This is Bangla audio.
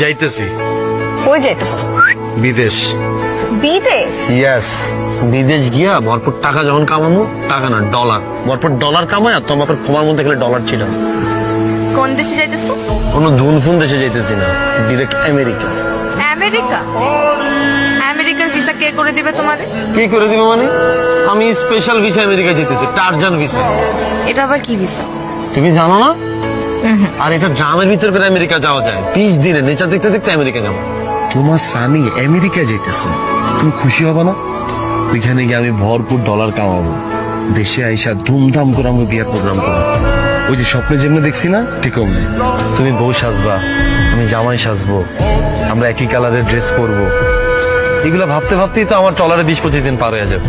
যাইতেছি কই যাইতেছ? বিদেশ। বিদেশ? ইয়েস, বিদেশ গিয়া ভরপুর টাকা যখন কামাবো, টাকা না ডলার, ভরপুর ডলার কামায় আর তোমার ক্ষমার মধ্যে গেলে ডলার ছিল। কোন দেশে যাইতেছ? কোনো ধুন ফোন দেশে যাইতেছি না, ডিরেক্ট আমেরিকা। আমেরিকা? আমেরিকার ভিসা কে করে দিবে তোমারে? কি করে দিবে মানে? আমি স্পেশাল ভিসা আমেরিকা যেতেছি, টারজান ভিসা। এটা আবার কি ভিসা? তুমি জানো না? আর এটা ড্রামের ভিতর করে আমেরিকা যাওয়া যায়, 20 দিনে নেচার দেখতে দেখতে আমেরিকা যাবো। তোমার সানি আমেরিকা যেতেছে, তুমি খুশি হবে না? ওইখানে গিয়ে আমি ভরপুর ডলার কামাবো, দেশে আইসা ধুমধাম করে আমরা বিয়ে প্রোগ্রাম করবো। ওই যে স্বপ্নে যেমনি দেখছি না, ঠিক অমনি। তুমি বউ সাজবা, আমি জামাই সাজবো, আমরা একই কালারের ড্রেস পরবো। এগুলো ভাবতে ভাবতেই তো আমার টলারে 20-25 দিন পার হয়ে যাবে।